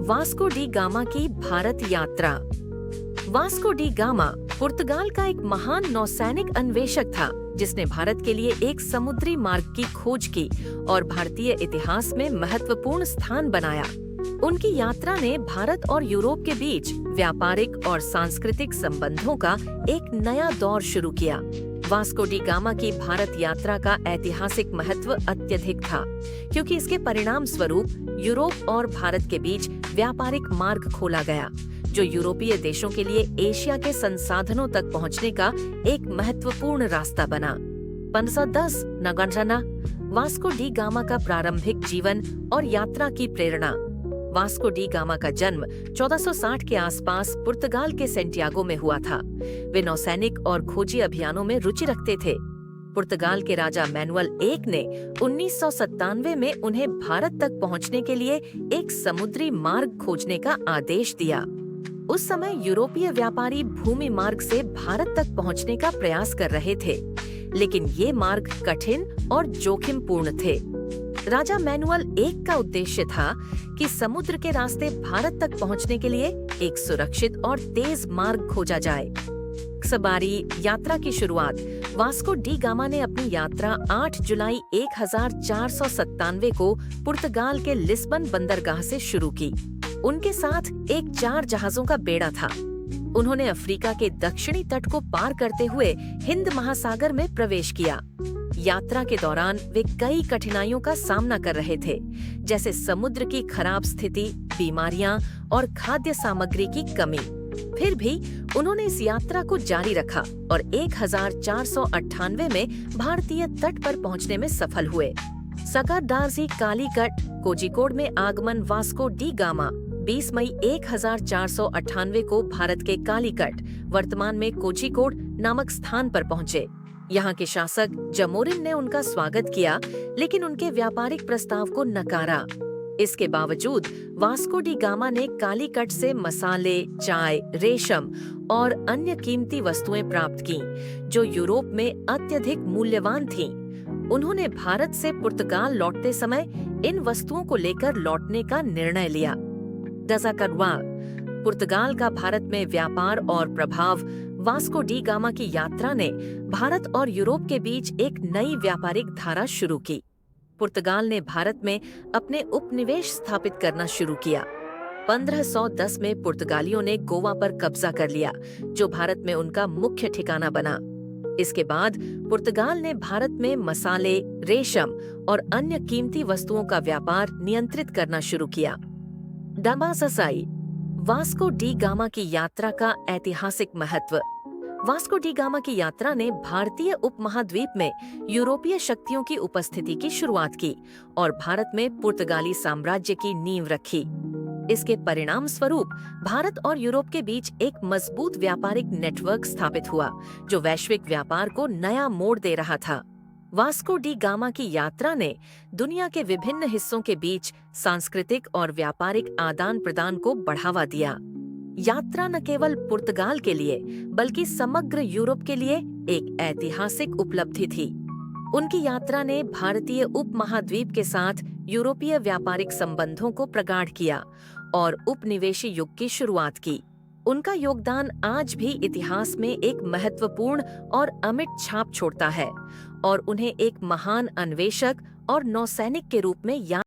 Vasco D gamma की भारत यात्रा। Vasco D gamma पुर्तगाल का एक महान नौसैनिक अन्वेषक था जिसने भारत के लिए एक समुद्री मार्ग की खोज की और भारतीय इतिहास में महत्वपूर्ण स्थान बनाया। उनकी यात्रा ने भारत और यूरोप के बीच व्यापारिक और सांस्कृतिक संबंधों का एक नया दौर शुरू किया। वास्को डी गामा की भारत यात्रा का ऐतिहासिक महत्व अत्यधिक था क्योंकि इसके परिणाम स्वरूप यूरोप और भारत के बीच व्यापारिक मार्ग खोला गया, जो यूरोपीय देशों के लिए एशिया के संसाधनों तक पहुंचने का एक महत्वपूर्ण रास्ता बना। 1510 नगरजना वास्को डी गामा का प्रारंभिक जीवन और यात्रा की प्रेरणा। वास्को डी गामा का जन्म 1460 के आसपास पुर्तगाल के सेंटियागो में हुआ था। वे नौसैनिक और खोजी अभियानों में रुचि रखते थे। पुर्तगाल के राजा मैनुअल एक ने 1997 में उन्हें भारत तक पहुंचने के लिए एक समुद्री मार्ग खोजने का आदेश दिया। उस समय यूरोपीय व्यापारी भूमि मार्ग से भारत तक पहुंचने का प्रयास कर रहे थे, लेकिन ये मार्ग कठिन और जोखिमपूर्ण थे। राजा मैनुअल एक का उद्देश्य था कि समुद्र के रास्ते भारत तक पहुंचने के लिए एक सुरक्षित और तेज मार्ग खोजा जाए। सबारी यात्रा की शुरुआत वास्को डी गामा ने अपनी यात्रा 8 जुलाई 1497 को पुर्तगाल के लिस्बन बंदरगाह से शुरू की। उनके साथ एक 4 जहाजों का बेड़ा था। उन्होंने अफ्रीका के दक्षिणी तट को पार करते हुए हिंद महासागर में प्रवेश किया। यात्रा के दौरान वे कई कठिनाइयों का सामना कर रहे थे, जैसे समुद्र की खराब स्थिति, बीमारियां और खाद्य सामग्री की कमी। फिर भी उन्होंने इस यात्रा को जारी रखा और 1498 में भारतीय तट पर पहुंचने में सफल हुए। सकाडार्जी कालीकट कोझिकोड में आगमन वास्को डी गामा 20 मई 1498 को भारत के कालीकट, वर्तमान में कोझिकोड नामक स्थान पर पहुंचे। यहाँ के शासक जमोरिन ने उनका स्वागत किया, लेकिन उनके व्यापारिक प्रस्ताव को नकारा। इसके बावजूद वास्को डी गामा ने कालीकट से मसाले, चाय, रेशम और अन्य कीमती वस्तुएं प्राप्त कीं, जो यूरोप में अत्यधिक मूल्यवान थीं। उन्होंने भारत से पुर्तगाल लौटते समय इन वस्तुओं को लेकर लौटने का निर्णय लिया। पुर्तगाल का भारत में व्यापार और प्रभाव। वास्को डी गामा की यात्रा ने भारत और यूरोप के बीच एक नई व्यापारिक धारा शुरू की। पुर्तगाल ने भारत में अपने उपनिवेश स्थापित करना शुरू किया। 1510 में पुर्तगालियों ने गोवा पर कब्जा कर लिया, जो भारत में उनका मुख्य ठिकाना बना। इसके बाद पुर्तगाल ने भारत में मसाले, रेशम और अन्य कीमती वस्तुओं का व्यापार नियंत्रित करना शुरू किया। डमाससाई वास्को डी गामा की यात्रा का ऐतिहासिक महत्व। वास्को डी गामा की यात्रा ने भारतीय उपमहाद्वीप में यूरोपीय शक्तियों की उपस्थिति की शुरुआत की और भारत में पुर्तगाली साम्राज्य की नींव रखी। इसके परिणाम स्वरूप भारत और यूरोप के बीच एक मजबूत व्यापारिक नेटवर्क स्थापित हुआ, जो वैश्विक व्यापार को नया मोड़ दे रहा था। वास्को डी गामा की यात्रा ने दुनिया के विभिन्न हिस्सों के बीच सांस्कृतिक और व्यापारिक आदान प्रदान को बढ़ावा दिया। यात्रा न केवल पुर्तगाल के लिए बल्कि समग्र यूरोप के लिए एक ऐतिहासिक उपलब्धि थी। उनकी यात्रा ने भारतीय उपमहाद्वीप के साथ यूरोपीय व्यापारिक संबंधों को प्रगाढ़ किया और उपनिवेशी युग की शुरुआत की। उनका योगदान आज भी इतिहास में एक महत्वपूर्ण और अमिट छाप छोड़ता है और उन्हें एक महान अन्वेषक और नौसैनिक के रूप में याद